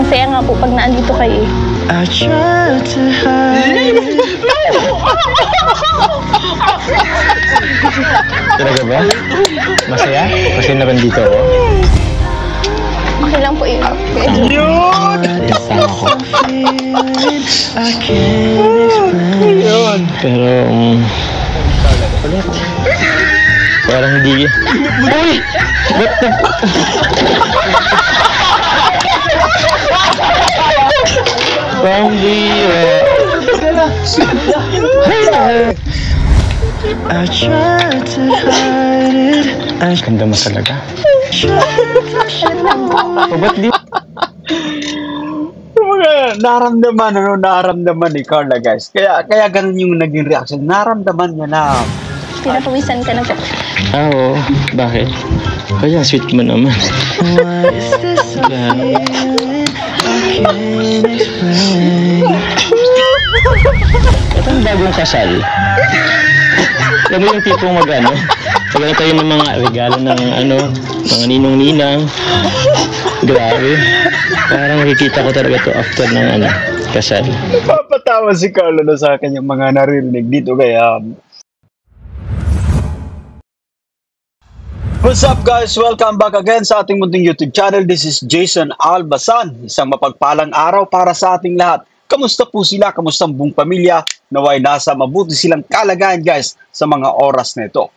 Saya nga po pag naandito kayo eh. I try to hide it. Talaga ba? Masaya? Kasi nandito ako. Okay lang po yun. Kasama ko. I can't explain. Pero, parang hindi. Uy! What the? Pambira. I try to hide it. Ganda mo talaga. O ba't di? Mga naramdaman ni Carla, guys. Kaya ganun yung naging reaction. Naramdaman niya na Pinapawisan ka na po. Oo. Bakit? Kaya sweet mo naman. What is this feeling? I can't explain. Itong bagong kasal. Alam mo yung tipong mag-ano? Pagkala tayo ng mga regalo ng mga ninong-ninang. Grabe. Parang nakikita ko talaga to after ng kasal. napapatawa si Carla na sa kanyang mga naririnig dito. Kaya what's up, guys? Welcome back again sa ating munting YouTube channel. This is Jason Albasan. Isang mapagpalang araw para sa ating lahat. Kamusta po sila? Kamusta ang buong pamilya? Naway nasa mabuti silang kalagayan, guys, sa mga oras na ito.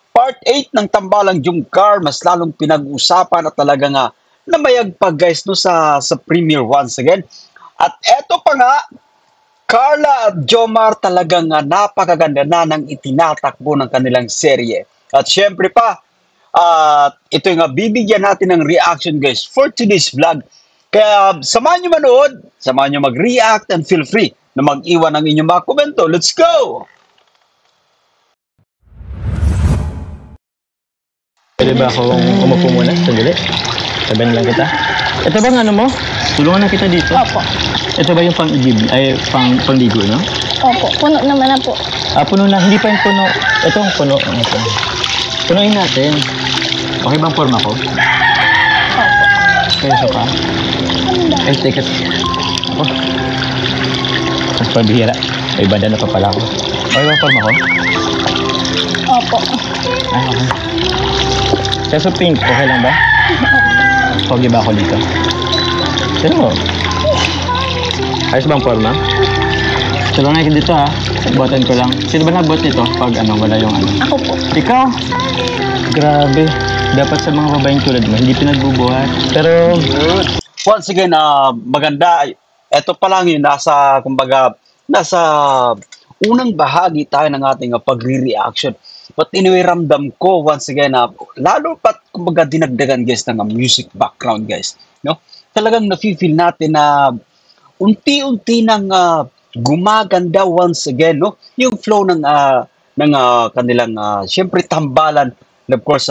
Part 8 ng Tambalang Jungkar, mas lalong pinag-usapan at talaga nga namayag pa, guys, no, sa premiere once again. At eto pa nga, Carla at Jomar talagang napakaganda na ng itinatakbo ng kanilang serye. At syempre pa, ito yung bibigyan natin ng reaction, guys, for today's vlog. Kaya samahan nyo manood, samahan nyo mag-react, and feel free na mag-iwan ng inyong mga komento. Let's go! Pwede ba akong umupo muna? Sandali. Sabihan lang kita. Ito bang ano mo? Tulungan na kita dito. Opo. Ito ba yung pangligo, no? Opo. Puno naman na po. Puno na. Hindi pa yung puno. Ito ang puno. Punuin natin. Okay bang forma ko? Opo. Peso ka? Ay, teka. Oh. Mas pabihira. Ay, banda na pa pala ako. Okay bang forma ko? Opo. Ay, okay. Peso pink. Okay lang ba? Pogi ba ako dito? Sino mo? Ayos bang forma? Tulungan natin dito, ha. Buatan ko lang. Sino ba nag-bot nito pag wala yung Ako po. Ikaw? Grabe. Dapat sa mga babaeng tulad mo, hindi pinagbubuhat. Pero, Once again, maganda. Ito pa lang yun, nasa unang bahagi tayo ng ating pagre-reaction. But anyway, ramdam ko, once again, lalo pat, kumbaga, dinagdagan, guys, ng music background, guys. No? Talagang nafe-feel natin na unti-unti nang gumaganda once again, no? Yung flow ng kanilang, syempre, tambalan. And of course,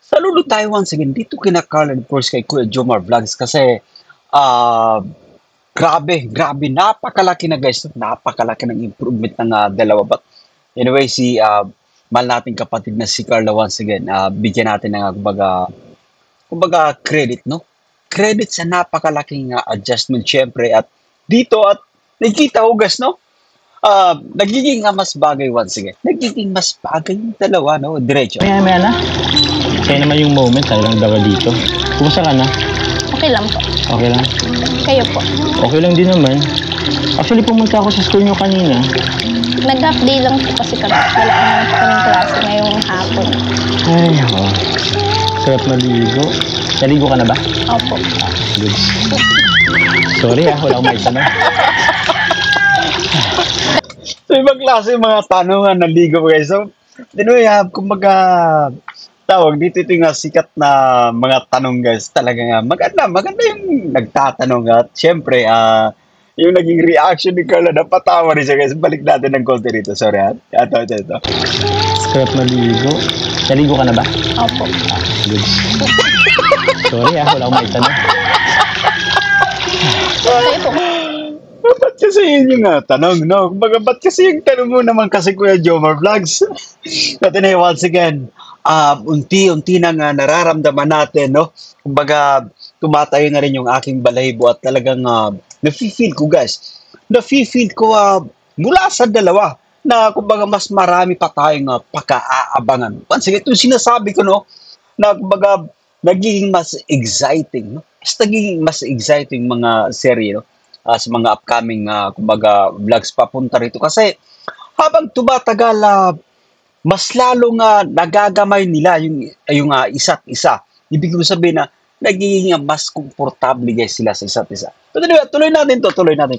saludo tayo once again dito kina Carla, of course, kay Kuya Jomar Vlogs kasi grabe, napakalaki na, guys, napakalaki ng improvement ng dalawa. But anyway, si mahal nating kapatid na si Carla once again, bigyan natin ng kumbaga credit, no? Credit sa napakalaking adjustment, syempre, at dito at nakikita ko, guys, no? Nagiging mas bagay once again. Nagiging mas bagay yung dalawa, no? Diretso. maya na. Kaya naman yung moment, talagang dawa dito. Kumusta ka na? Okay lang po. Okay lang? Kayo po. Okay lang din naman. Actually, pumunta ako sa school nyo kanina. Nag-half day lang po kasi kami. Wala naman po kaming klase ngayong hapon. Ay, ako. Sarap maligo. Naligo ka na ba? Opo. Good. Sorry, wala akong maisa na. So, ibang klase yung mga tanongan na ligo, guys. So, anyway, kumbaga, tawag dito ito yung sikat na mga tanong, guys. Talaga nga, maganda yung nagtatanong. At syempre, yung naging reaction ni Carla, napatawa rin siya, guys. Balik natin ng konti rito. Sorry, ha? Ito. Sarap maligo. Naligo ka na ba? Opo. Good. Sorry, wala akong maisa na. Kayo po. Ba't kasi yun yung tanong, no? Kumbaga, ba't kasi yung tanong mo naman kasi Kuya Jomar Vlogs? But anyway, once again, unti-unti nang nararamdaman natin, no? Kumbaga, tumatayo na rin yung aking balahibo at talagang nafe-feel ko guys. Nafe-feel ko mula sa dalawa na kumbaga mas marami pa tayong pagkaaabangan. Once again, itong sinasabi ko no, na kumbaga nagiging mas exciting. No? Mas nagiging mas exciting mga serye no? Sa mga upcoming kumbaga vlogs papunta rito. Kasi habang tumatagal, mas lalong nagagamay nila yung isa't isa. Ibig ko sabihin na nagiging mas komportable guys sila sa isa't isa. Pero anyway, tuloy natin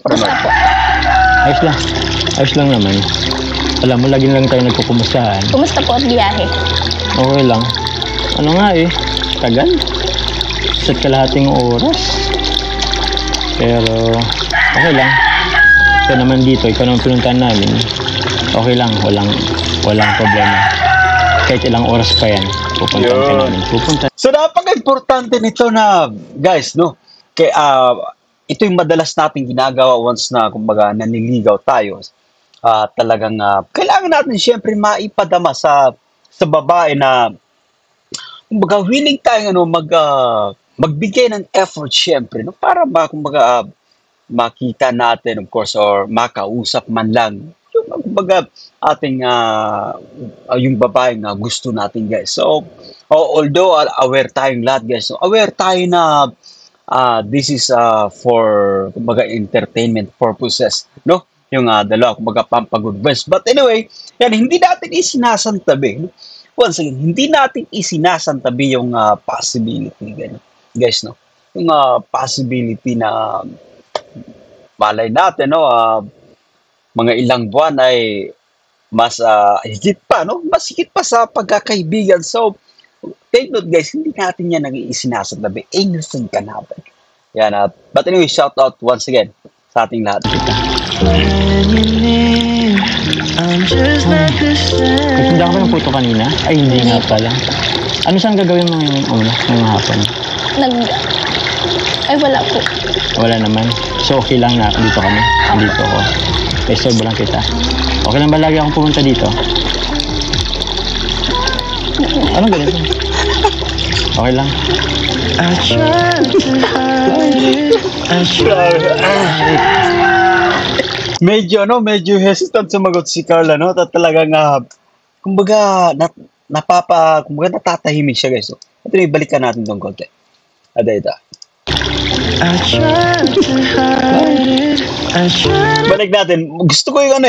para natin. Ayos lang. Ayos lang naman. Alam mo, lagi lang tayo nagkukumustahan. Kumusta po at biyahe? Okay lang. Ano nga tagal. Isa't kalahating oras. Pero, okay lang. Ito naman dito, ikaw naman pinuntahan namin. Okay lang, walang problema. Kahit ilang oras pa yan, pupuntahan ka namin. So, napaka-importante nito na, guys, no? Kaya, ito yung madalas natin ginagawa once na, kumbaga, naniligaw tayo. Talagang, kailangan natin syempre maipadama sa babae na, kumbaga, willing tayo, magbigay ng effort syempre, no? Para kumbaga, makita natin, of course, or makausap man lang yung kumbaga ating yung babae na gusto natin guys. So although aware tayong lahat guys, so aware tayo na this is for kumbaga entertainment purposes, no? Yung dalawa kumbaga pampagod best. But anyway, yan hindi natin isinasantabi. No? Once again, hindi natin isinasantabi yung possibility guys, no? Yung possibility na malay natin, no? Mga ilang buwan ay mas higit pa, no? Mas higit pa sa pagkakaibigan. So, take note guys, hindi natin yan nag-iisinasantabi. Innocent ka natin. Yan. But anyway, shout out once again sa ating lahat. Nagpunta ka ba ng puto kanina? Ay, hindi nga pala. Ano saan gagawin mo ngayong hapon? Ay, wala po. Wala naman. So, okay lang na dito kami. Dito ako. Reserve lang kita. Okay lang ba lagi akong pumunta dito? Anong ganito? Okay lang. Medyo hesitant sumagot si Carla, no? At talagang, kumbaga, kumbaga natatahimik siya, guys. So, at balikan natin tong konti. Ito. Balik natin. Gusto ko yung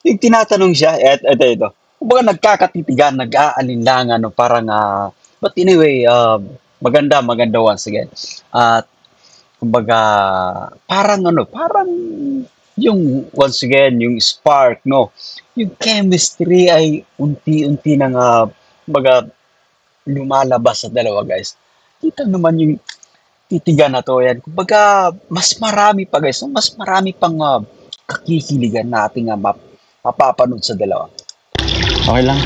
yung tinatanong siya, ito. Kumbaga nagkakatitigan, nag-aalinlangan, no? Parang, but anyway, maganda once again. At, kumbaga, parang yung, once again, yung spark, no? Yung chemistry ay unti-unti nang, kumbaga, lumalabas sa dalawa, guys. Kita naman yung titigan na to, yan. Kumbaga, mas marami pa, guys. No? Mas marami pang kakikiligan natin mapapanood sa dalawa. Okay lang.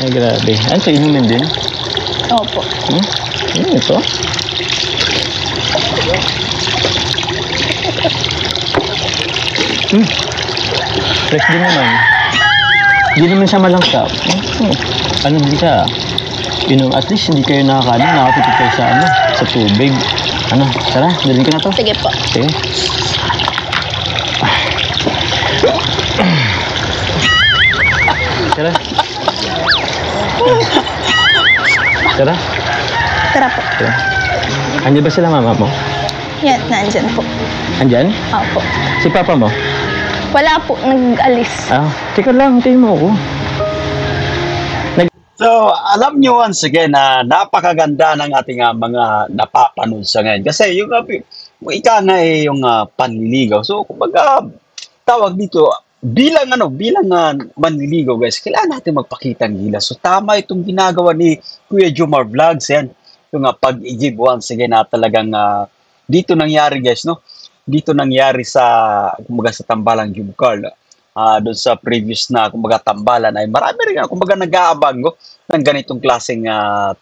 Ay, grabe. Ano ito? Inumin din? Opo. Ano ito? Fresh din naman. Hindi naman siya malangkap. Ano din siya? At least hindi kayo nakakatipid kayo sa tubig. Tara, dalhin ko na to. Sige po. Sige. Tara. Tara. Tara po. Tara. Andiyan ba sila mama mo? Yan, nandyan po. Andyan? Opo. Si papa mo? Wala po, nag-alis. Teka lang, hintayin mo ako. So, alam nyo once again na napakaganda ng ating mga napapanood sa ngayon. Kasi yung ika nga yung panliligaw. So, kumbaga, tawag dito, bilang manliligaw guys, kailangan natin magpakita ng gilas. So, tama itong ginagawa ni Kuya Jomar Vlogs. Yan, yung pag-i-give once again na talagang dito nangyari guys, no? Dito nangyari kumbaga sa Tambalang Jumcar. Doon sa previous na kumbaga tambalan ay marami rin kumbaga nag-aabang ng ganitong klaseng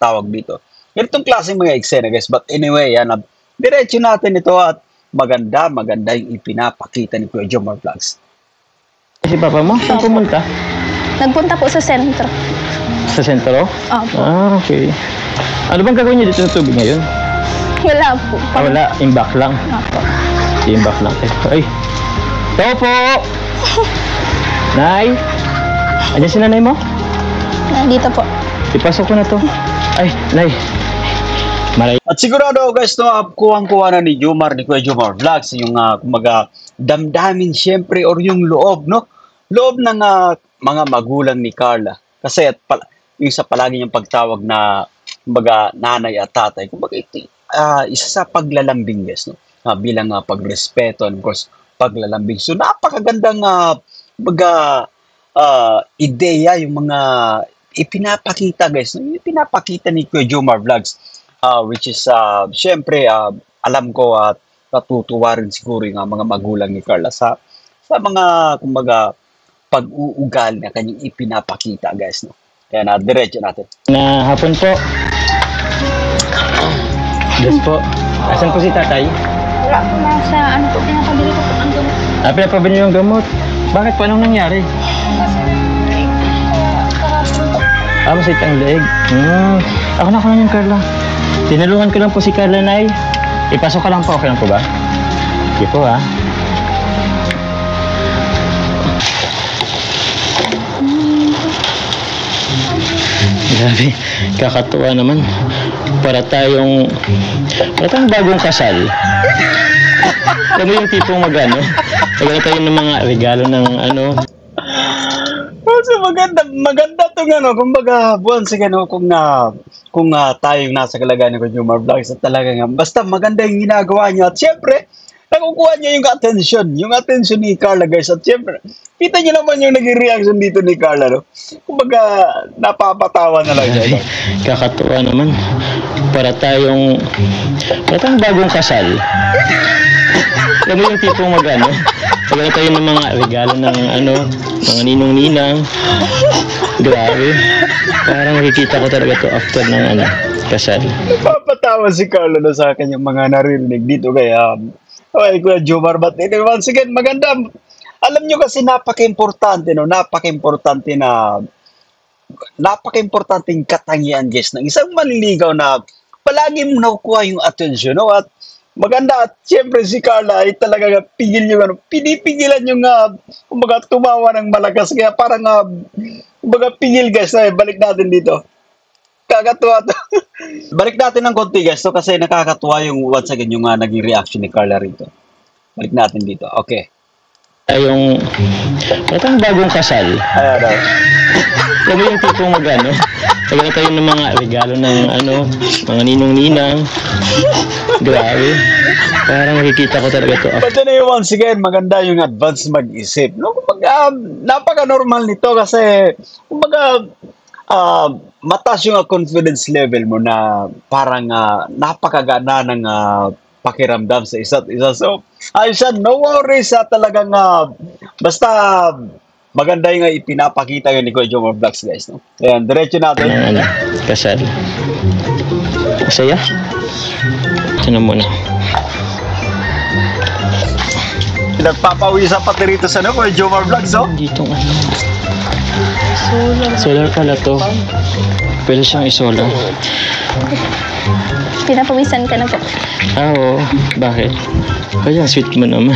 tawag dito. Ganitong klaseng mga eksena guys. But anyway, diretso natin ito at maganda yung ipinapakita ni Kuya Jomar Vlogs. Si papa mo? Saan pumunta? Nagpunta po sa sentro. Sa sentro? Opo. Ah, okay. Ano bang gagawin niyo dito sa tubig ngayon? Wala po. Ah, wala. Imbak lang. Opo. Imbak lang. Ay! Tao po! Nay! Andiyan si nanay mo? Nandito po. Ipasok ko na to. Ay, Nay. Maray. At sigurado guys, no, kuwang-kuha na ni Jomar, ni Kuya Jomar Vlogs, yung kumaga damdamin syempre or yung loob, no? Loob ng mga magulang ni Carla. Kasi yung sa palagi niyang pagtawag na kumbaga nanay at tatay, kumbaga ito, isa sa paglalambing guys, no? Bilang pagrespeto and of course paglalambing. So napakagandang kumbaga ideya yung mga ipinapakita guys, no? Yung ipinapakita ni Kuya Jomar Vlogs. Which is, syempre, alam ko at natutuwa rin siguro yung mga magulang ni Carla sa mga, kumbaga, pag-uugali na kanyang ipinapakita, guys. No? Kaya diretso natin. Na hapon po. Yes po. Asan po si tatay? Wala po na sa ano po, pinapabili ko po ang gamot. Pinapabili yung gamot. Bakit po? Anong nangyari? Masakit ang leeg. Ako na yung Carla. Tinulungan ko lang po si Carla, Nay. Ipasok ka lang po. Okay lang po ba? Sige po, ha? Grabe. Kakatuwa naman. Para tayong bagong kasal. Alam mo yung tipong magano? Magano tayo ng mga regalo ng ano. So maganda tong kumbaga once again kung tayong nasa kalagayan ni Kuya Jomar Vlogs at talaga nga basta maganda yung ginagawa niya at syempre nakukuha niya yung attention ni Carla guys at syempre kita niyo naman yung naging reaction dito ni Carla, no? Kumbaga napapatawa na lang siya. Kakatuwa naman. Para tayong bagong kasal. Alam mo yung tipong magano? Magano tayo ng mga regalo ng mga ninong-ninang. Grabe. Parang nakikita ko talaga to after ng kasal. Napapatawa si Carla na sa akin yung mga naririnig dito kaya Kuya Jomar, but once again, maganda. Alam nyo kasi napaka-importante, no? Napaka-importanting katangian, guys, ng isang manliligaw na palagi mo nakukuha yung attention, no? At maganda at siyempre si Carla ay talaga pinipigilan yung kumbaga tumawa ng malakas kaya parang kumbaga pigil guys balik natin dito. Kakatuwa to. Balik natin ng konti guys so, kasi nakakatuwa yung once again yung naging reaction ni Carla rito. Balik natin dito. Okay. Yung bagong kasal. Ayan. Alam mo yung tipong magano? Magano tayo ng mga regalo ng mga ninong-ninang. Grabe. Parang nakikita ko talaga to. But anyway, once again, maganda yung advance mag-isip. No? Kumbaga, napaka-normal nito kasi kumbaga, mataas yung confidence level mo na parang napakagana ng pakiramdam sa isa't isa. So, ayos yan, no worries talagang basta maganda yung ipinapakita yun ni Kuya Jomar Vlogs guys. No? Ayan, diretso natin. Kasal. Masaya? Ito na muna. Nagpapawisa pati rito sa Kuya Jomar Vlogs, no? Dito Solar pala to. Pwede siyang isolar. Pinapawisan ka na po. Oo. Bakit? Kaya sweet mo naman.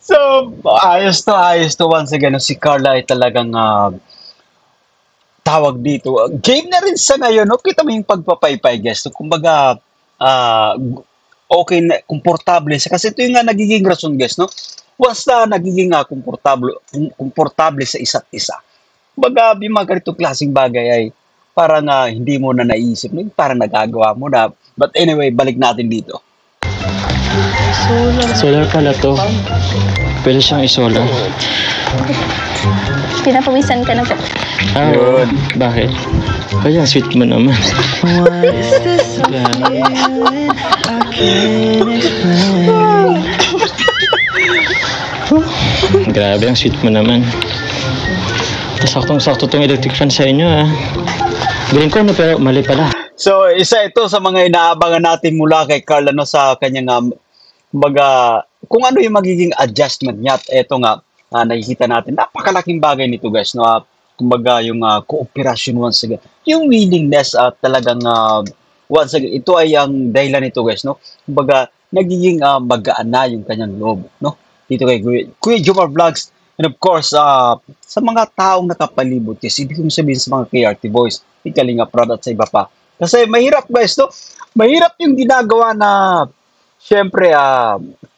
So, ayos to once again. Si Carla ay talagang tawag dito. Game na rin sa ngayon, no? Kita mo yung pagpapaypay, guys. So, kumbaga, okay na, komportable siya. Kasi ito yung nagiging rason, guys, no? Once na nagiging komportable sa isa't isa. Kumbaga, yung mga ganitong klaseng bagay ay parang hindi mo na naisip. No? Parang nagagawa mo na. But anyway, balik natin dito. Solar pala to. Pwede siyang isolar. Pinapawisan ka na po. Oo. Bakit? Kaya sweet mo naman. Grabe, ang sweet mo naman. Saktong-sakto itong electric fan sa inyo, Galing ko, pero mali pala. So, isa ito sa mga inaabangan natin mula kay Carla no, sa kanyang kumbaga, kung ano yung magiging adjustment niya. At eto nga, nakikita natin, napakalaking bagay nito guys. No? Kumbaga, yung cooperation once again. Yung willingness at talagang once again, ito ay ang dahilan nito guys. No? Kumbaga, nagiging magaan na yung kanyang loob. No? Dito kay Kuya Jomar Vlogs. And of course, sa mga taong nakapalibot kasi ibig kong sabihin sa mga KRT Boys, Kalinga Prod at sa iba pa. Kasi mahirap guys, no? Mahirap yung ginagawa na syempre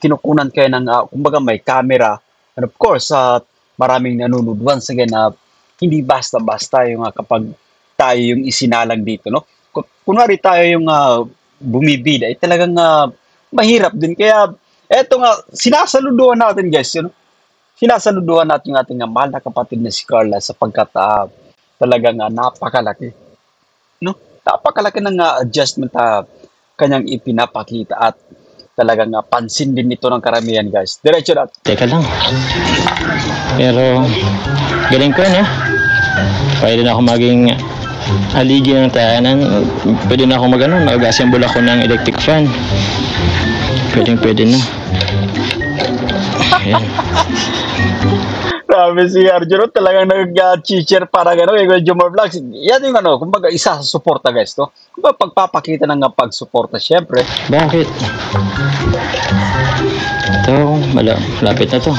kinukunan kayo ng kumbaga may camera. And of course, maraming nanonood. Once again, hindi basta-basta yung kapag tayo yung isinalang dito, no? Kunwari tayo yung bumibida, ay talagang mahirap din. Kaya eto nga, sinasaluduhan natin guys, yun, no? Sinasaluduhan natin yung ating mahal na kapatid na si Carla sapagkat talagang napakalaki. No? Napakalaki ng adjustment kanyang ipinapakita at talagang pansin din nito ng karamihan guys. Diretso na. Teka lang. Pero, galing ko na. Pwede na ako maging haligi ng tahanan. Pwede na ako mag-assemble ako ng electric fan. Pwede na. Ayan. Sabi si Arjun, talagang nag-cheer para gano'n. Kaya Jomar Vlogs, yan yung kumbaga isa sa suporta guys, no? Kumbaga pagpapakita ng pagsuporta, syempre. Bakit? Ito, malapit na to.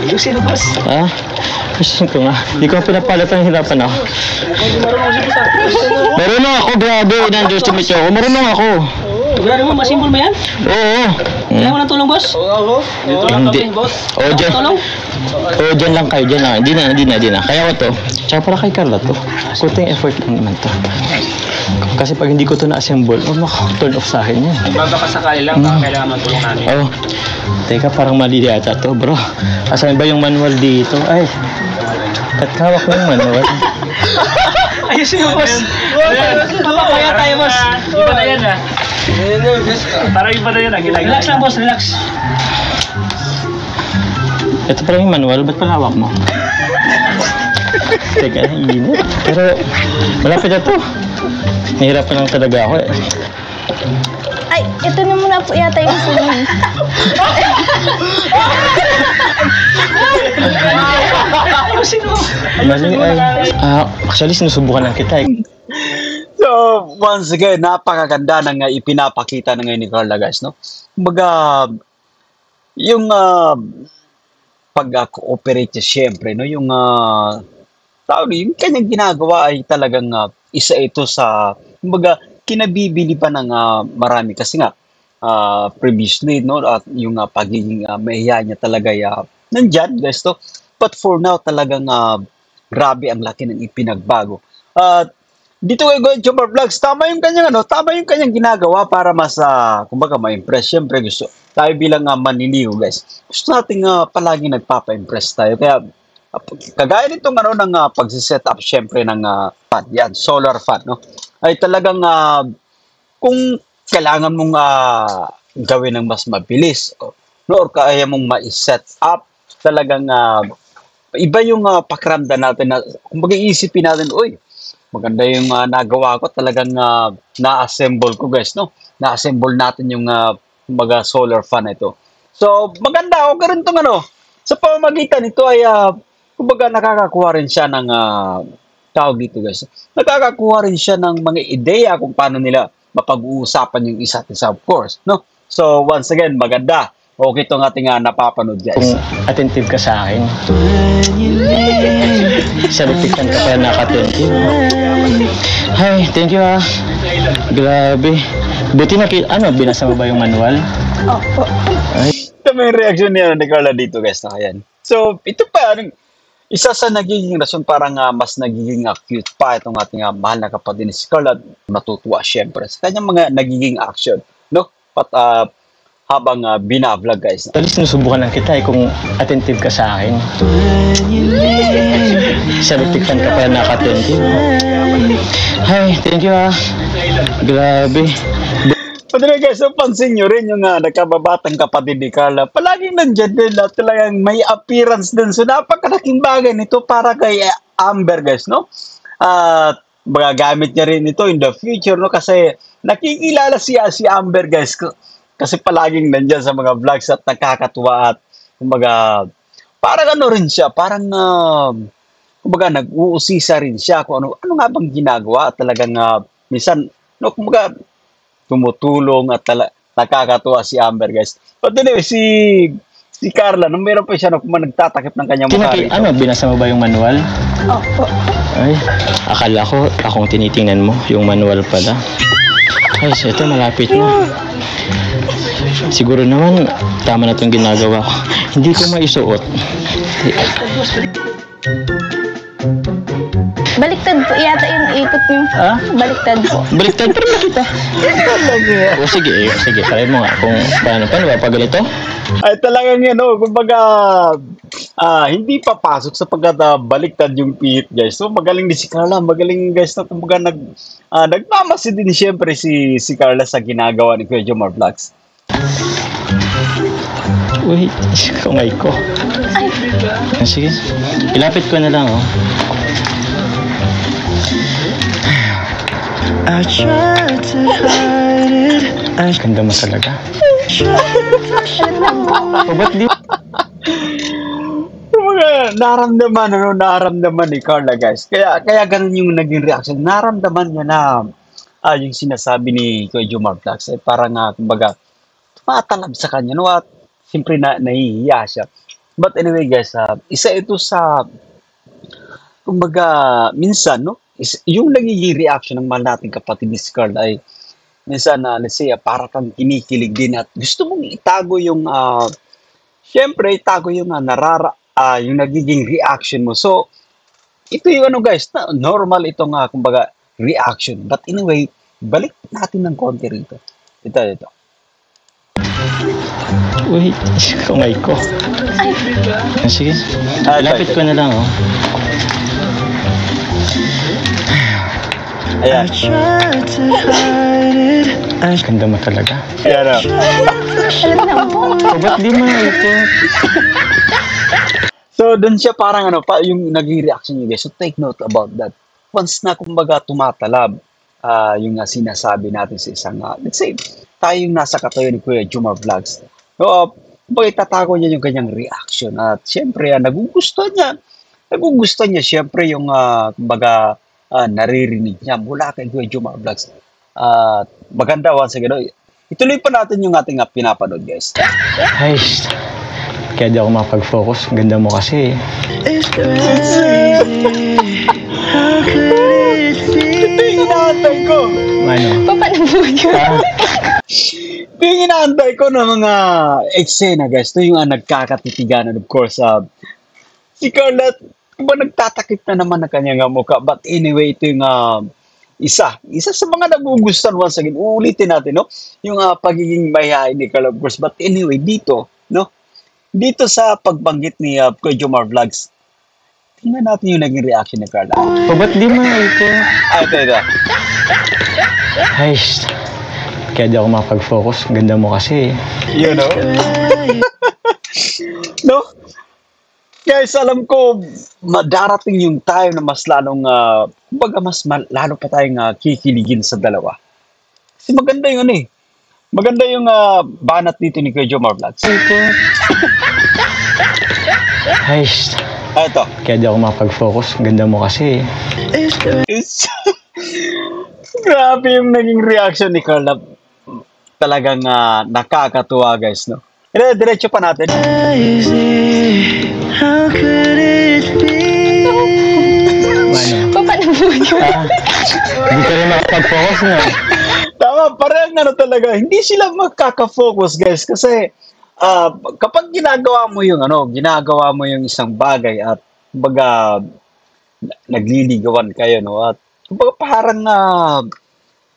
Ayusin mo, boss. Ha? Ayusin ko nga. Hindi ko pinapalat ang hirapan ako. Marunong ako, grabe. Nandun sa mityo ako. Marunong ako. Sigurado mo, masimbol mo yan? Oo. Kailangan mo ng tulong, boss? Oo. Hindi. Oo, dyan. Tulong? Oo, dyan lang kayo. Dyan lang. Hindi na. Kaya ko to. Tsaka para kay Carla to. Kunting effort lang naman to. Kasi pag hindi ko to na-assemble, maka-turn off sa akin yan. Baka sakali lang, kailangan ng tulong namin. Oh, teka, parang mali yata to, bro. Asan ba yung manual dito? Ay, katkawak ko yung manual. Ayusin mo, boss. Papapaya tayo, boss. Iba na yan, ha? Parang iba na yan, ha? Relax lang, boss. Relax. Ito parang yung manual, ba't palawak mo? Teka, init. Pero, malapit na to. Nahirapan lang talaga ako eh. Ay, ito na muna po yata yung sunod. Mali ay, actually sinusubukan lang kita eh. So, once again, napakaganda ng ipinapakita na ngayon ni Carla guys, no? Kumbaga, yung pag-cooperate syempre, no? Yung yung kanyang ginagawa ay talagang isa ito sa, kumbaga, kinabibili pa ng marami kasi nga previously, no, at yung pagiging mahiya niya talaga nandyan guys, to. But for now talagang grabe ang laki ng ipinagbago. Dito kay Kuya Jomar Vlogs, tama yung kanyang ginagawa para mas kumbaga ma-impress. Syempre gusto tayo bilang manliliw guys. Gusto nating palagi nagpapa-impress tayo. Kaya kagaya nitong ng pagsiset up syempre ng fan, yan, solar fan, no? Ay talagang kung kailangan mong gawin ng mas mabilis, no, or kaya mong ma-set up, talagang iba yung pakiramdam natin na kumbaga isipin natin, uy, maganda yung nagawa ko, talagang na-assemble ko guys, no? Na-assemble natin yung kumbaga solar fan ito. So maganda, okay rin itong sa pamamagitan nito ay kumbaga nakakakuha rin siya ng tawag dito guys. Nakakakuha rin siya ng mga ideya kung paano nila mapag-uusapan yung isa't isa, of course, no? So once again, maganda. Okay itong ating napapanood guys. Kung attentive ka sa akin, salupikan ka pa naka-attentive. Hi, thank you ha. Grabe. Buti binasa mo ba yung manual? Opo. Ito may reaction niya ni Carla dito guys na yan. So ito pa, isa sa nagiging rason parang mas nagiging cute pa itong ating mahal na kapatid ni si Carla. Natutuwa syempre sa kanyang mga nagiging action, no? Pat habang bina-vlog guys. Actually sinusubukan lang kita kung attentive ka sa akin. Salupikan ka pa naka-attentive. Hi, thank you ha. Grabe. Pwede guys, so pansin nyo rin yung nagkababatang kapatid ni Carla. Palaging nandyan din at talagang may appearance din. So napakalaking bagay nito para kay Amber guys, no? magagamit niya rin ito in the future, no? Kasi nakikilala si Amber, guys. Kasi palaging nandyan sa mga vlogs at nakakatuwa at kumbaga, parang ano rin siya, parang kumbaga nag-uusisa rin siya kung ano nga bang ginagawa at talagang minsan, no, kumbaga tumutulong at nakakatuwa si Amber, guys. But anyway, si Carla, nung meron pa siya, no, kung nagtatakip ng kanyang mukha rito. Ano, binasa mo ba yung manual? Opo. Ay, akala ko akong tinitingnan mo, yung manual pala. Ay, ito malapit na. Siguro naman, tama na itong ginagawa ko. Hindi ko maisuot. Baliktad po yata yung ikot niyo. Ha? Baliktad po. Baliktad pa rin kita. O sige, try mo nga kung paano ba pag ganito? Ay talagang yan, no, kumbaga hindi papasok sapagkat baliktad yung pihit, guys. So magaling din si Carla, magaling, guys, na kumbaga nagmamasi din siyempre si Carla sa ginagawa ni Kuya Jomar Vlogs. Wait, kamay ko. Sige, ilapit ko na lang, oh. I tried to hide it. Ay, ganda mo talaga. O, ba't di? Naramdaman ni Carla, guys. Kaya ganun yung naging reaction. Naramdaman niya na yung sinasabi ni Kuya Jomar Vlogs. Parang, kumbaga, tumatalab sa kanya. No? At siyempre nahihiya siya. But anyway, guys, isa ito sa, kumbaga, minsan, no? Yung nagiging reaction ng mahal nating kapatid ni Carla ay minsan, let's say, para kang kinikilig din at gusto mong itago yung, syempre, itago yung yung nagiging reaction mo. So, ito yung ano, guys, normal itong, kumbaga, reaction. But anyway, balik natin ng konti rito. Ito. Wait, kamay ko. Sige, lapit ko na lang, oh. Ayan. Ay, ganda mo talaga. Ayan, oh. O, ba't di mo ito? So, dun siya parang yung naging reaction niya, guys. So, take note about that. Once na, kumbaga, tumatalab, yung sinasabi natin sa isang, let's say, tayo yung nasa katayo ni Kuya Jomar Vlogs. So, kumbaga, itatago niya yung kanyang reaction. At, syempre, nagugustuhan niya, syempre, yung, kumbaga, naririnig niya mula kay Kuya Jomar Vlogs. Maganda, once again. Ituloy pa natin yung ating pinapanood, guys. Ay, kaya di ako makapag-focus. Ganda mo kasi. Ito yung inaantay ko. Ano? Papanin mo yun. Ito yung inaantay ko ng mga eksena, guys. Ito yung nagkakatitiganan, of course. Si Carla, ba nagtatakip na naman ng kanyang mukha. But anyway, ito yung isa sa mga nagugustuhan. Once again, uulitin natin, no? Yung pagiging mahihain ni Carla, of course. But anyway, dito, no? Dito sa pagbanggit ni Kuya Jomar Vlogs, tingnan natin yung naging reaction ni Carla. O, ba't di mo ito? Ito. Ay, kaya di ako makapag-focus. Ganda mo kasi. You know? No? Guys, alam ko, madarating yung time na mas lalong, kumbaga lalo pa tayong kikiligin sa dalawa. Kasi maganda yun eh. Maganda yung banat dito ni Kuya Jomar Vlogs. Ay, ito. kaya di ako makapag-focus. Ganda mo kasi. Grabe yung naging reaction ni Carla. Talagang nakakatuwa, guys, no? Diretso pa natin. How could it be? Papanin mo yun. Hindi ka rin makapag-focus, no? Tama, parang talaga. Hindi sila magkaka-focus, guys. Kasi kapag ginagawa mo yung isang bagay at kumbaga nagliligawan kayo, no? At kumbaga parang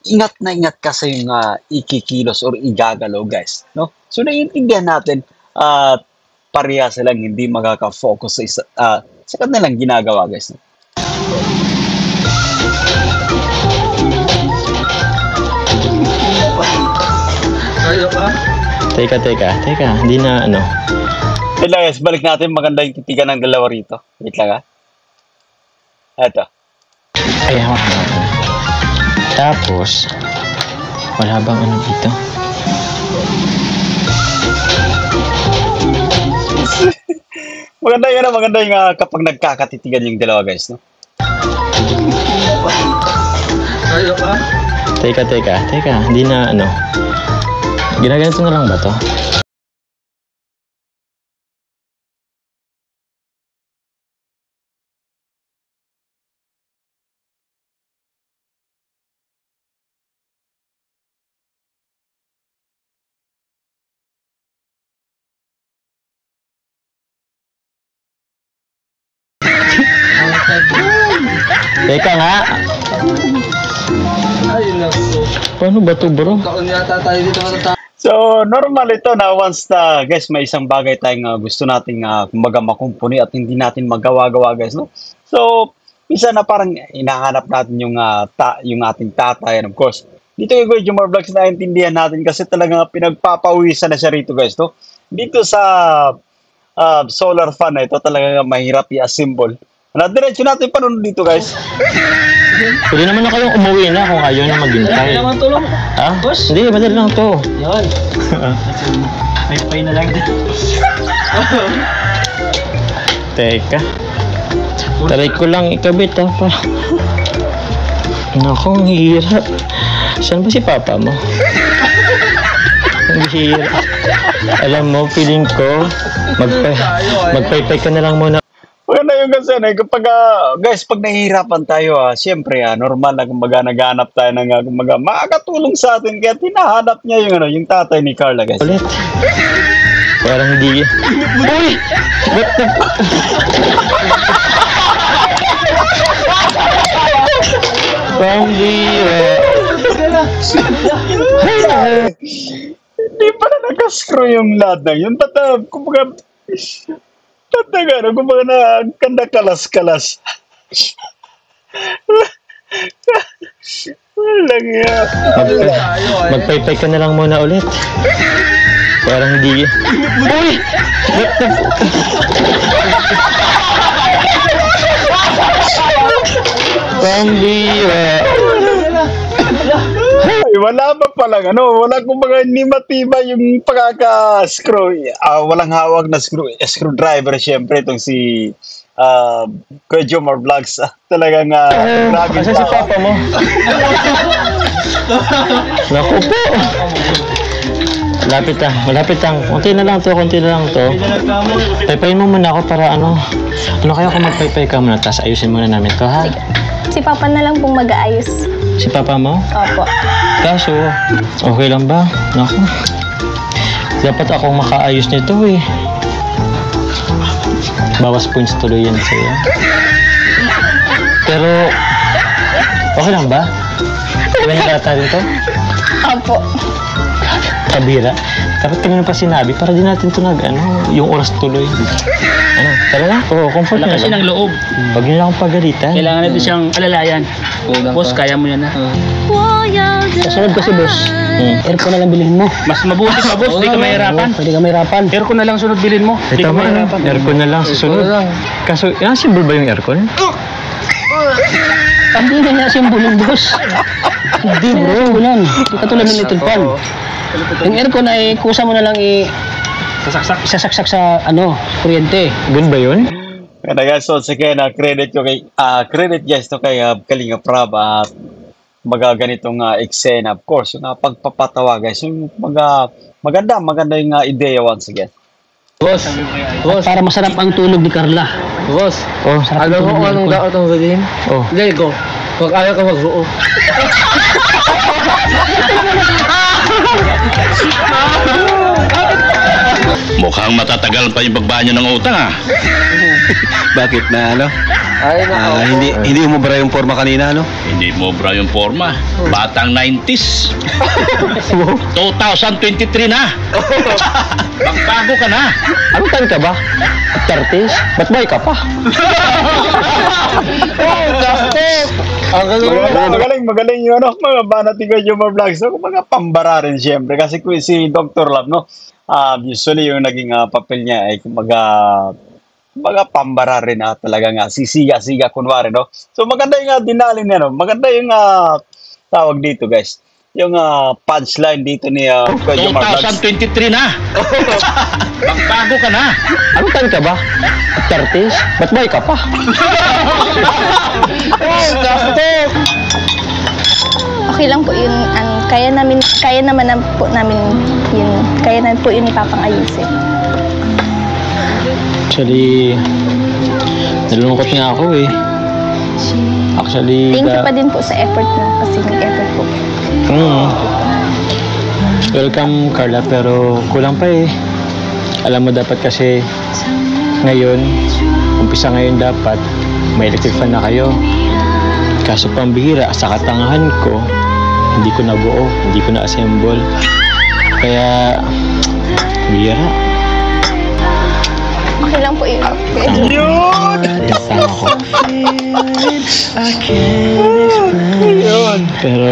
ingat na ingat ka sa yung ikikilos or igagalaw, guys, no? So naiintindihan natin at pareha silang hindi magkaka-focus sa kanilang ginagawa, guys, no? Teka, hindi na Wait lang, guys, balik natin. Maganda yung titigan ng dalawa rito. Wait lang, Eto. Ay, hawak natin. Tapos, wala bang ano dito? Maganda yung kapag nagkakatitigan yung dalawa guys, no? Teka, hindi na ano. Ginaganito na lang ba to? Teka nga. Paano ba to, bro? So, normal ito na once na, guys, may isang bagay tayong gusto nating kumbaga makumpuni at hindi natin magawa-gawa, guys, no? So, isa na parang hinahanap natin yung ating tatay, and of course, dito kay Kuya Jomar Vlogs naintindihan natin kasi talagang pinagpapawisan na siya rito, guys, no? Dito sa solar fan na ito, talagang mahirap i-assemble. Diretso natin pa dito, guys. Pwede naman na kayong umuwi na kung ayaw na maghintay. Naman tulong. Ha? Boss? Hindi, madali lang to. Yan. May na lang din. Teka. Taray ko lang ikabit ha pa. Naku, ang hirap. Saan ba si papa mo? Ang hirap. Alam mo, feeling ko, magpaypay ka na lang muna. Maganda yung kasi, kapag, guys, pag nahihirapan tayo, siyempre, normal na kumbaga naghanap tayo ng kumbaga makakatulong sa atin. Kaya tinahanap niya yung tatay ni Carla, guys. Ulit. Parang hindi. Uy! What the... Pambira. Hindi pa na nag-screw yung ladang. Yung kumbaga, kumbaga na kanda kalas-kalas. Walang yan. Magpaypay ka na lang muna ulit. Parang hindi. Uy! What the... Pambira. Ay, wala ba palang wala kumbaga hindi matibay yung pagkaka-screw. Walang hawak na screwdriver syempre itong si Kuya Jomar Vlogs. Talagang grabe. Kasi si papa mo. Naku po. Malapit lang. Konti na lang to. Paypayin mo muna ako para ano kaya kung magpaypay ka muna, tapos ayusin muna namin to, ha? Si Papa na lang pong mag-aayos. Si papa mo? Opo. Kaso, okay lang ba? Naku. Dapat akong makaayos nito eh. Bawas points tuloy yan sa'yo. Pero, okay lang ba? Diba natin to? Opo. Kabira. Dapat kanina pa sinabi para di natin ito yung oras tuloy. Tara na? Oo, comfort Wala na kasi lang. ng loob. Huwag niyo lang akong pagalitan. Kailangan natin siyang alalayan. Boss, kaya mo yan na. Kasunod kasi boss, aircon na lang bilhin mo. Mas mabuti pa, boss. Hindi ka mahirapan. Pwede ka mahirapan. Aircon na lang sunod bilhin mo. Hindi ka Tama na. mahirapan. Aircon na lang sa sunod. Kaso, simple ba yung aircon? Hindi na niya simbulong boss. Hindi bro. Simbulan. Hindi katulad ng little pan. Yung aircon ay kusa mo na lang Sasaksak. isasaksak sa kuryente. Ganun ba yun? Kaya guys, so sige na credit guys to kay Kalinga Prab at ganitong eksena, of course, yung pagpapatawa guys, yung maganda yung ideya once again. Boss, para masarap ang tulog ni Carla. Boss, Alam mo kung anong daot ang bilhin? Oh. Lego. Huwag ayaw ka magbuo. Mukhang matatagal pa yung pagbanyo ng utang Bakit na hindi umubra yung forma kanina Hindi mo bra yung forma. Batang 90s. 2023 na. Pagbago ka na. Ano taon ka ba? 30s? Ba't boy ka pa? Magaling yung mga banat ni Kuya Jomar Vlogs, mga pambara rin siyempre kasi si Dr. Love, usually yung naging papel niya ay mga pambara rin talaga sisiga-siga kunwari, no? So maganda yung dinalin niya, maganda yung tawag dito guys. Yung punchline dito ni Kuya Jomar Vlogs. 2023 na. Magbago ka na. Ano tayo ka ba? 30s? Ba't boy ka pa? Okay lang po yun. Kaya naman po namin yun. Kaya naman po yun ipapang-ayusin. Actually, nalulungkot nga ako eh. Actually, Thank you pa din po sa effort mo kasi nag-effort po. Welcome Carla, pero kulang pa eh. Alam mo dapat kasi ngayon, umpisa ngayon dapat may electric fan na kayo. Kaso pambihira, sa katangahan ko, hindi ko nabuo, hindi ko na-assemble. Kaya, bihira. Okay lang po yun. Sama ko. Pero,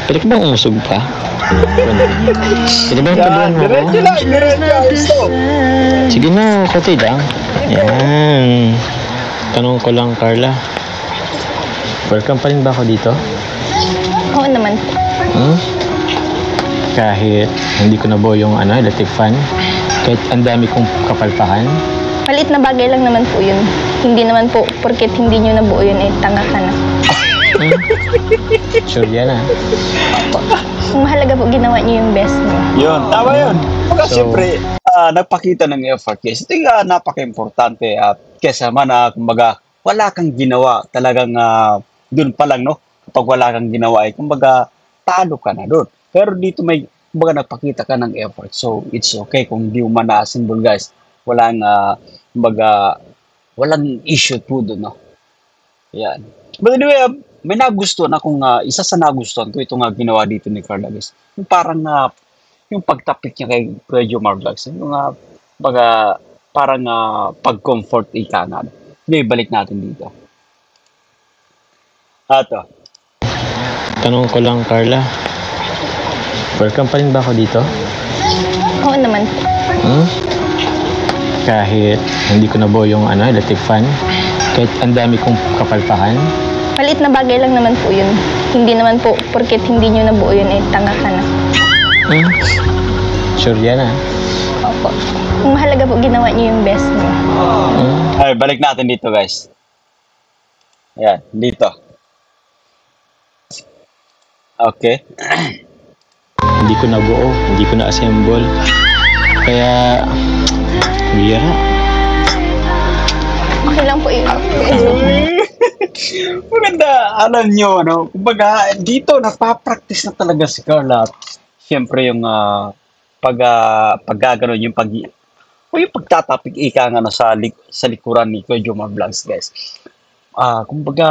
pwede ka bang umusog pa? Pwede bang tabuhan mo ko? Diretso. Sige na, kote lang. Yan. Tanong ko lang, Carla. Welcome pa rin ba ako dito? Oo naman po. Kahit hindi ko nabuo yung electric fan, kahit ang dami kong kapalpakan, Malit na bagay lang naman po yun. Hindi naman po, porket hindi nyo nabuo yun, tanga ka na. sure yan ah. Ang mahalaga po, ginawa nyo yung best nyo. Yun, tama yun. Kasi So- siyempre, nagpakita ng effort guys. Ito yung napaka-importante at kesa man kumbaga, wala kang ginawa talagang dun pa lang, no? Kapag wala kang ginawa, kumbaga, talo ka na dun. Pero dito may, kumbaga, nagpakita ka ng effort. So, it's okay kung di mo man na-assemble guys. Walang, kumbaga, walang issue po dun, no? Yan. But anyway, may nagustuhan akong, isa sa nagustuhan ko itong ginawa dito ni Carla guys. Yung parang, yung pagtapik niya kay Kuya Jomar Vlogs. Yung, parang pag-comfort ika nga. Hindi, balik natin dito. Ato. Tanong ko lang, Carla. Welcome pa rin ba ako dito? Oo naman po. Kahit hindi ko nabuo yung electric fan, kahit ang dami kong kapalpakan, Malit na bagay lang naman po yun. Hindi naman po, porket hindi nyo nabuo yun, tanga ka na. sure yan ah. Opo. Ang mahalaga po, ginawa nyo yung best nyo. Ay, balik natin dito guys. Ayan, dito. Okay. Hindi ko nabuo, hindi ko na-assemble. Kaya, bihira. Okay lang po yun. Maganda, alam nyo, no? Kumbaga, dito, napapractice na talaga si Carla. Siyempre, yung pag-gano'n, yung yung pagtatapik ika nga sa likuran ni Kuya Jomar Vlogs, guys. Kumbaga,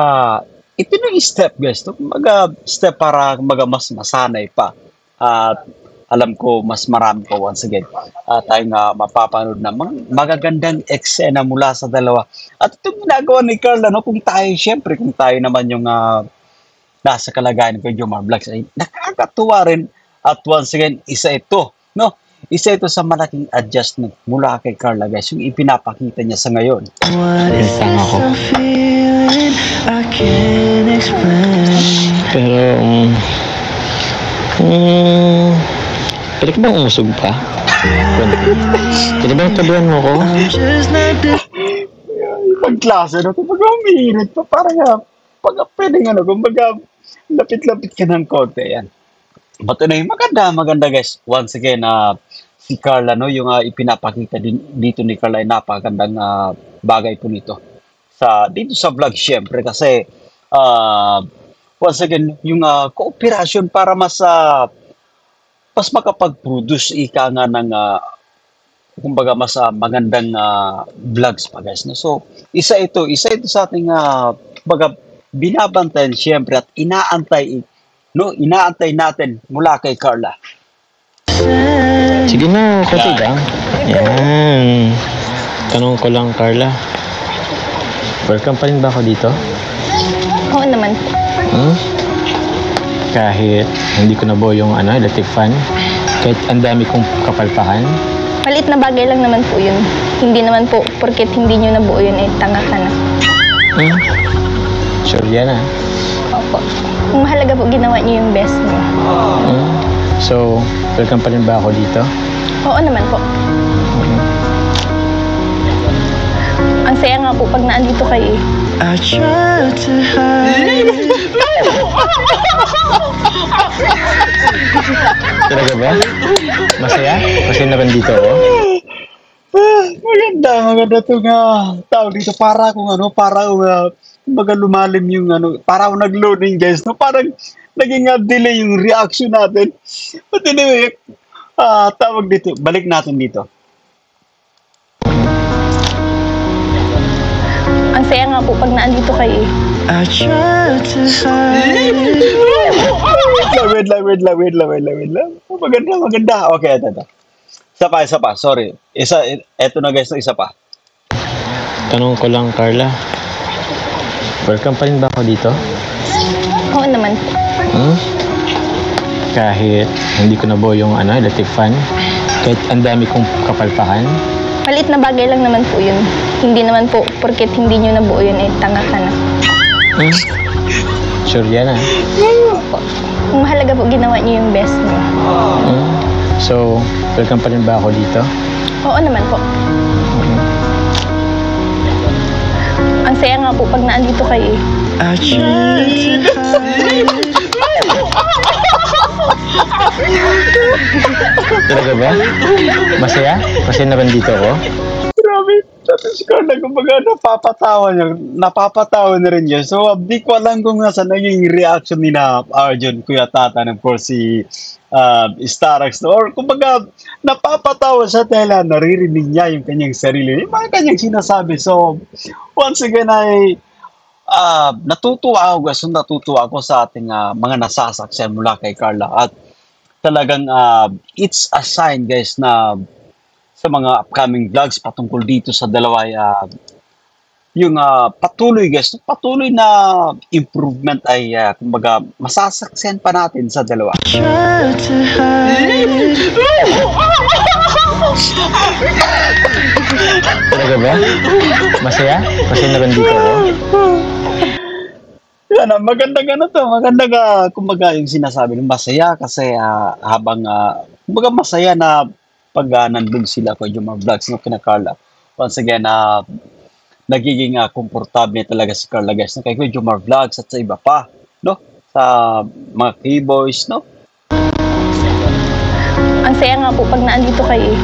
ito na yung step, guys. No? Kumbaga, step para kumbaga, mas masanay pa. At alam ko, mas marami pa once again. Tayong mapapanood na magagandang eksena mula sa dalawa. At itong ginagawa ni Carla, no? Kung tayo naman yung nasa kalagayan ni Kuya Jomar Vlogs, ay nakakatuwa rin. At once again, isa ito, no? Isa ito sa malaking adjustment mula kay Carla, guys, yung ipinapakita niya sa ngayon. Sama ko. Pero, pwede ka bang umusog pa? Pwede bang tabuhan mo ko? Ibang klase, no? Kumbaga, umihirit pa. Parang, pwede nga, no? Kumbaga, lapit-lapit ka ng konti, yan. But anyway, maganda guys. Once again, si Carla, no, yung ipinapakita dito ni Carla ay napakagandang bagay po nito. Dito sa vlog, syempre, kasi once again, yung cooperation para mas makapag-produce ika nga ng kumbaga mas magandang vlogs pa guys. No? So, isa ito sa ating kumbaga binabantayan syempre at inaantay natin mula kay Carla. Sige na, kote lang. Yan. Tanong ko lang, Carla. Welcome pa rin ba ako dito? Oo naman po. Kahit hindi ko nabuo yung electric fan, kahit ang dami kong kapalpakan, Malit na bagay lang naman po yun. Hindi naman po, porket hindi nyo nabuo yun, tanga ka na. Sure yan ah. Opo. Ang mahalaga po, ginawa niyo yung best niyo. So, welcome pa rin ba ako dito? Oo naman po. Ang saya nga po pag naandito kayo eh. Talaga ba? Masaya? Kasi nandito ako? Maganda to nga tawag dito para akong kumbaga lumalim yung para akong nag-loading guys, no? Parang naging delay yung reaction natin. But anyway, tawag dito, balik natin dito. Ang saya nga po pag naandito kayo eh. Wait lang. Maganda. Okay, ito. Isa pa, sorry. Eto na guys, isa pa. Tanong ko lang, Carla. Welcome pa rin ba ako dito? Oo naman po. Kahit hindi ko nabuo yung electric fan, kahit ang dami kong kapalpakan, Maliit na bagay lang naman po yun. Hindi naman po, porket hindi nyo nabuo yun eh, tanga ka na. sure yan ah. Opo. Ang mahalaga po, ginawa niyo yung best niyo. So, welcome pa rin ba ako dito? Oo naman po. Ang saya nga po pag naandito kayo eh. Talaga ba? Masaya? Kasi nandito ako? Grabe. Tapos ko kumbaga napapatawa na rin yun. So, di ko alam kung nasa naging reaction ni na Arjun, Kuya Tata, and of course si Starax. No? Or kumbaga, napapatawa siya dahil naririnig niya yung kanyang sarili, yung mga kanyang sinasabi. So, once again ay natutuwa ako sa ating mga nasasaksihan mula kay Carla. At talagang it's a sign guys na sa mga upcoming vlogs patungkol dito sa dalawa yung patuloy na improvement ay kumbaga masasaksihan pa natin sa dalawa. Talaga ba? Masaya? Kasi nandito ako? Yan, maganda kumbaga yung sinasabi ng masaya kasi habang kumbaga masaya na pag nandun sila ko yung mga vlogs no kina Carla. Once again, nagiging komportable talaga si Carla guys no kay Kuya Jomar Vlogs at sa iba pa no sa mga K-boys no. Ang saya nga po pag naandito kayo eh.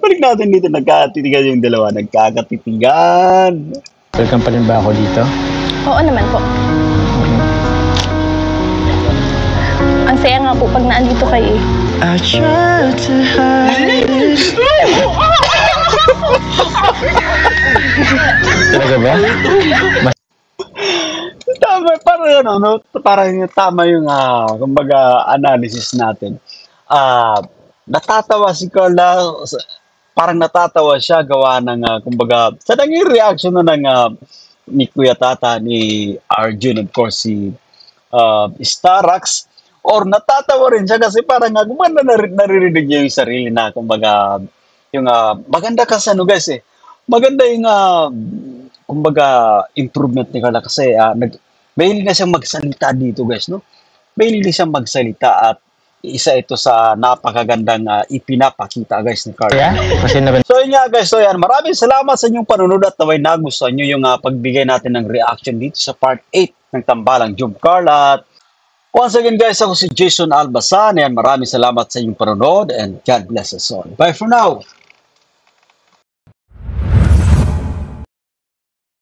Balik natin dito, nagkatitigan yung dalawa, nagkakatitigan. Welcome pa rin ba ako dito? Oo naman po. Ang saya nga po pag naandito kayo eh. Talaga ba? Tama, parang tama yung kumbaga analysis natin. Natatawa si Carla, parang natatawa siya gawa ng kumbaga sa naging reaction ni Kuya Tata, ni Arjun, of course si Starax, or natatawa rin siya kasi parang gumanda naririnig niya yung sarili na kumbaga yung maganda kasi guys maganda yung kumbaga improvement ni Carla kasi mahilig na siyang magsalita dito guys no, mahilig na siyang magsalita at isa ito sa napakagandang ipinapakita guys ni Carla. Yeah? Kasi So yun nga guys, so yan, maraming salamat sa inyong panunod at naway nagustuhan nyo yung pagbigay natin ng reaction dito sa part 8 ng Tambalang Jom Carla. Once again guys, ako si Jason Albasan and maraming salamat sa inyong panunod and God bless us all. Bye for now!